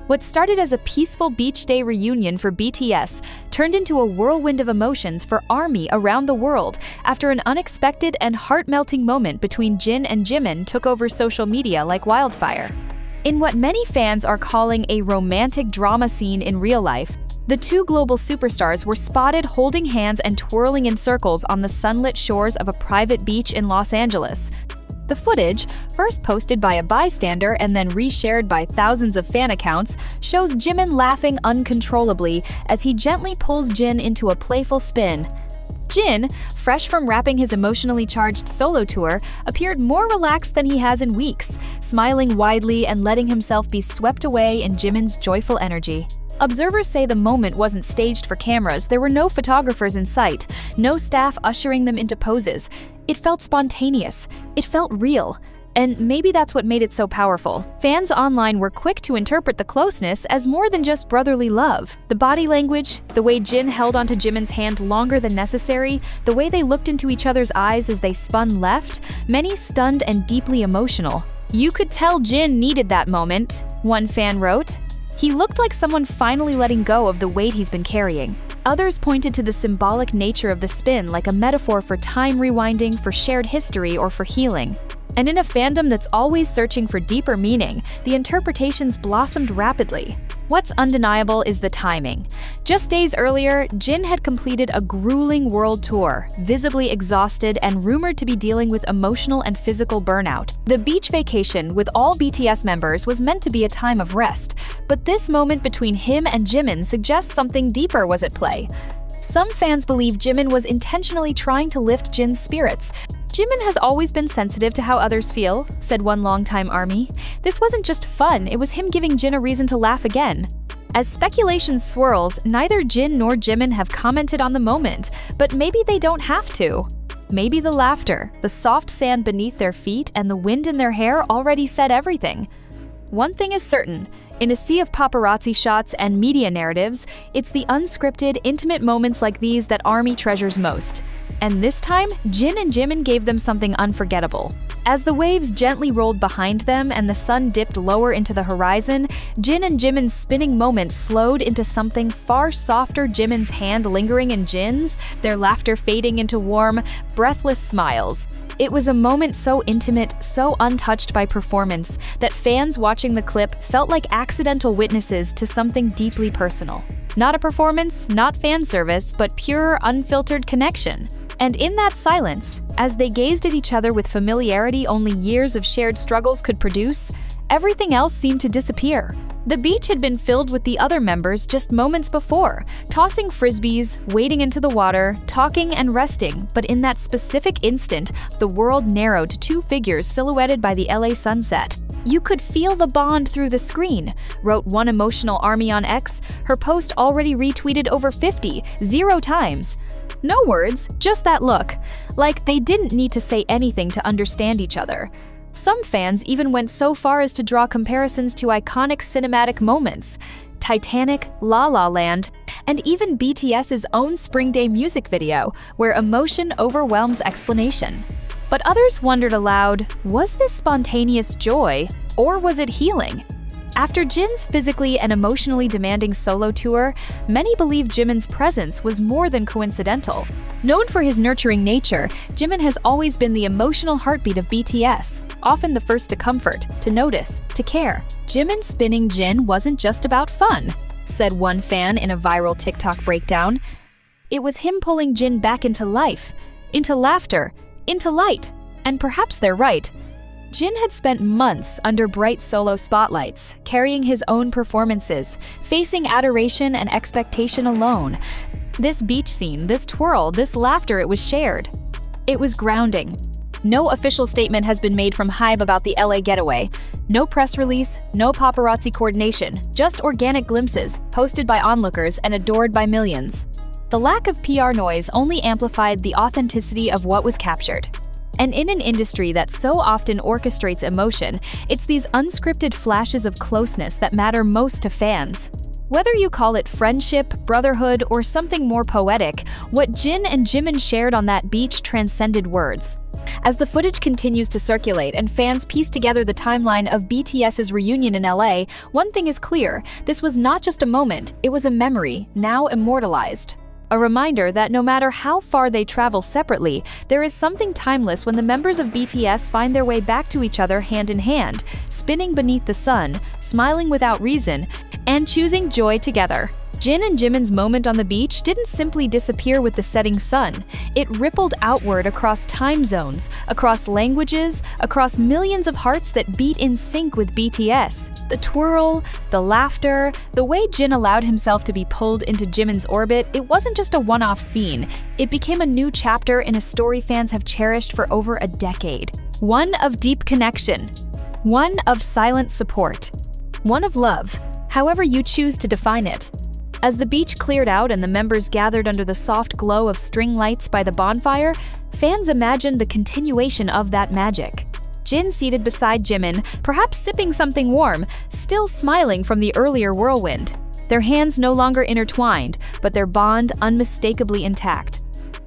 What started as a peaceful beach day reunion for BTS turned into a whirlwind of emotions for ARMY around the world after an unexpected and heart-melting moment between Jin and Jimin took over social media like wildfire. In what many fans are calling a romantic drama scene in real life, the two global superstars were spotted holding hands and twirling in circles on the sunlit shores of a private beach in Los Angeles. The footage, first posted by a bystander and then reshared by thousands of fan accounts, shows Jimin laughing uncontrollably as he gently pulls Jin into a playful spin. Jin, fresh from wrapping his emotionally charged solo tour, appeared more relaxed than he has in weeks, smiling widely and letting himself be swept away in Jimin's joyful energy. Observers say the moment wasn't staged for cameras. There were no photographers in sight, no staff ushering them into poses. It felt spontaneous. It felt real. And maybe that's what made it so powerful. Fans online were quick to interpret the closeness as more than just brotherly love. The body language, the way Jin held onto Jimin's hand longer than necessary, the way they looked into each other's eyes as they spun left, many stunned and deeply emotional. "You could tell Jin needed that moment," one fan wrote. "He looked like someone finally letting go of the weight he's been carrying." Others pointed to the symbolic nature of the spin like a metaphor for time rewinding, for shared history, or for healing. And in a fandom that's always searching for deeper meaning, the interpretations blossomed rapidly. What's undeniable is the timing. Just days earlier, Jin had completed a grueling world tour, visibly exhausted and rumored to be dealing with emotional and physical burnout. The beach vacation with all BTS members was meant to be a time of rest, but this moment between him and Jimin suggests something deeper was at play. Some fans believe Jimin was intentionally trying to lift Jin's spirits. "Jimin has always been sensitive to how others feel," said one longtime ARMY. "This wasn't just fun, it was him giving Jin a reason to laugh again." As speculation swirls, neither Jin nor Jimin have commented on the moment, but maybe they don't have to. Maybe the laughter, the soft sand beneath their feet, and the wind in their hair already said everything. One thing is certain. In a sea of paparazzi shots and media narratives, it's the unscripted, intimate moments like these that ARMY treasures most. And this time, Jin and Jimin gave them something unforgettable. As the waves gently rolled behind them and the sun dipped lower into the horizon, Jin and Jimin's spinning moment slowed into something far softer, Jimin's hand lingering in Jin's, their laughter fading into warm, breathless smiles. It was a moment so intimate, so untouched by performance, that fans watching the clip felt like accidental witnesses to something deeply personal. Not a performance, not fan service, but pure, unfiltered connection. And in that silence, as they gazed at each other with familiarity only years of shared struggles could produce, everything else seemed to disappear. The beach had been filled with the other members just moments before, tossing frisbees, wading into the water, talking and resting, but in that specific instant, the world narrowed to two figures silhouetted by the LA sunset. "You could feel the bond through the screen," wrote one emotional ARMY on X, her post already retweeted over 0 times. No words, just that look. Like they didn't need to say anything to understand each other. Some fans even went so far as to draw comparisons to iconic cinematic moments, Titanic, La La Land, and even BTS's own Spring Day music video, where emotion overwhelms explanation. But others wondered aloud, was this spontaneous joy, or was it healing? After Jin's physically and emotionally demanding solo tour, many believe Jimin's presence was more than coincidental. Known for his nurturing nature, Jimin has always been the emotional heartbeat of BTS, often the first to comfort, to notice, to care. "Jimin spinning Jin wasn't just about fun," said one fan in a viral TikTok breakdown. "It was him pulling Jin back into life, into laughter, into light." And perhaps they're right. Jin had spent months under bright solo spotlights, carrying his own performances, facing adoration and expectation alone. This beach scene, this twirl, this laughter, it was shared. It was grounding. No official statement has been made from HYBE about the LA getaway. No press release, no paparazzi coordination, just organic glimpses, posted by onlookers and adored by millions. The lack of PR noise only amplified the authenticity of what was captured. And in an industry that so often orchestrates emotion, it's these unscripted flashes of closeness that matter most to fans. Whether you call it friendship, brotherhood, or something more poetic, what Jin and Jimin shared on that beach transcended words. As the footage continues to circulate and fans piece together the timeline of BTS's reunion in LA, one thing is clear: this was not just a moment, it was a memory, now immortalized. A reminder that no matter how far they travel separately, there is something timeless when the members of BTS find their way back to each other hand in hand, spinning beneath the sun, smiling without reason, and choosing joy together. Jin and Jimin's moment on the beach didn't simply disappear with the setting sun. It rippled outward across time zones, across languages, across millions of hearts that beat in sync with BTS. The twirl, the laughter, the way Jin allowed himself to be pulled into Jimin's orbit, it wasn't just a one-off scene. It became a new chapter in a story fans have cherished for over a decade. One of deep connection. One of silent support. One of love, however you choose to define it. As the beach cleared out and the members gathered under the soft glow of string lights by the bonfire, fans imagined the continuation of that magic. Jin seated beside Jimin, perhaps sipping something warm, still smiling from the earlier whirlwind. Their hands no longer intertwined, but their bond unmistakably intact.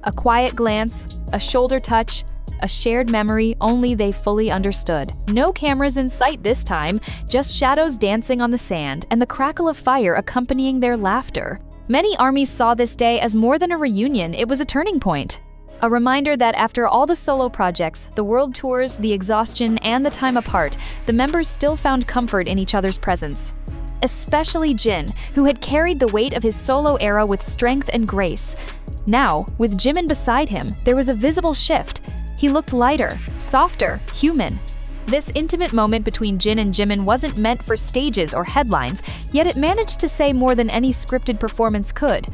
A quiet glance, a shoulder touch, a shared memory only they fully understood. No cameras in sight this time, just shadows dancing on the sand and the crackle of fire accompanying their laughter. Many armies saw this day as more than a reunion, it was a turning point. A reminder that after all the solo projects, the world tours, the exhaustion, and the time apart, the members still found comfort in each other's presence. Especially Jin, who had carried the weight of his solo era with strength and grace. Now, with Jimin beside him, there was a visible shift. He looked lighter, softer, human. This intimate moment between Jin and Jimin wasn't meant for stages or headlines, yet it managed to say more than any scripted performance could.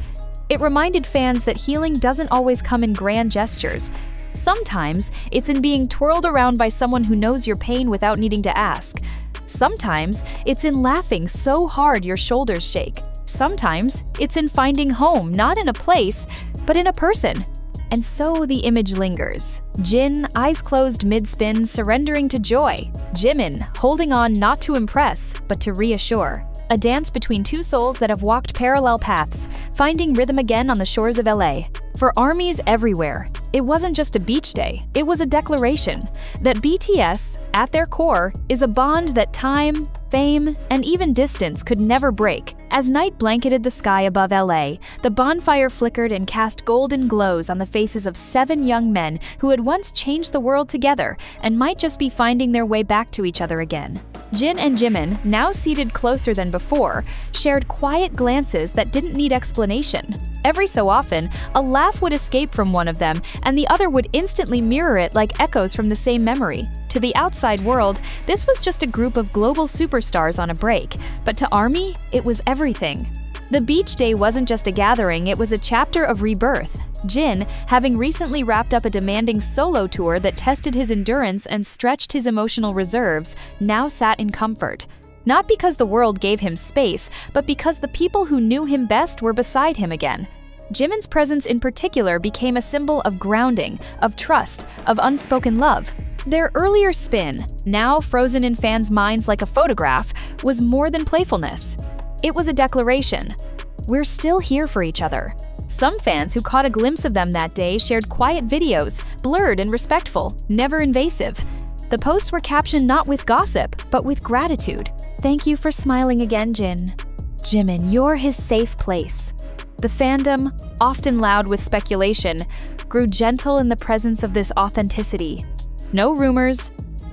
It reminded fans that healing doesn't always come in grand gestures. Sometimes, it's in being twirled around by someone who knows your pain without needing to ask. Sometimes, it's in laughing so hard your shoulders shake. Sometimes, it's in finding home, not in a place, but in a person. And so the image lingers. Jin, eyes closed mid-spin, surrendering to joy. Jimin, holding on not to impress, but to reassure. A dance between two souls that have walked parallel paths, finding rhythm again on the shores of LA. For armies everywhere, it wasn't just a beach day, it was a declaration that BTS, at their core, is a bond that time, fame, and even distance could never break. As night blanketed the sky above LA, the bonfire flickered and cast golden glows on the faces of 7 young men who had once changed the world together and might just be finding their way back to each other again. Jin and Jimin, now seated closer than before, shared quiet glances that didn't need explanation. Every so often, a laugh would escape from one of them, and the other would instantly mirror it like echoes from the same memory. To the outside world, this was just a group of global superstars on a break, but to ARMY, it was everything. The beach day wasn't just a gathering, it was a chapter of rebirth. Jin, having recently wrapped up a demanding solo tour that tested his endurance and stretched his emotional reserves, now sat in comfort. Not because the world gave him space, but because the people who knew him best were beside him again. Jimin's presence in particular became a symbol of grounding, of trust, of unspoken love. Their earlier spin, now frozen in fans' minds like a photograph, was more than playfulness. It was a declaration. We're still here for each other. Some fans who caught a glimpse of them that day shared quiet videos, blurred and respectful, never invasive. The posts were captioned not with gossip, but with gratitude. Thank you for smiling again, Jin. Jimin, you're his safe place. The fandom, often loud with speculation, grew gentle in the presence of this authenticity. No rumors,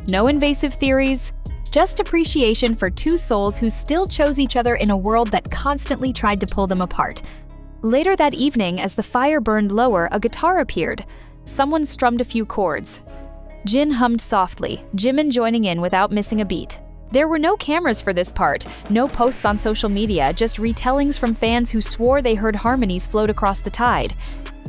no invasive theories, just appreciation for 2 souls who still chose each other in a world that constantly tried to pull them apart. Later that evening, as the fire burned lower, a guitar appeared. Someone strummed a few chords. Jin hummed softly, Jimin joining in without missing a beat. There were no cameras for this part, no posts on social media, just retellings from fans who swore they heard harmonies float across the tide.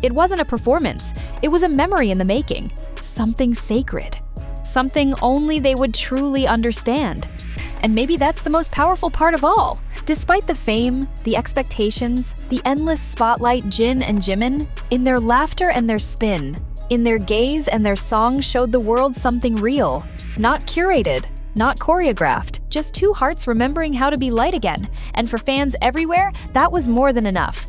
It wasn't a performance, it was a memory in the making. Something sacred. Something only they would truly understand. And maybe that's the most powerful part of all. Despite the fame, the expectations, the endless spotlight, Jin and Jimin, in their laughter and their spin, in their gaze and their song showed the world something real. Not curated, not choreographed, just 2 hearts remembering how to be light again. And for fans everywhere, that was more than enough.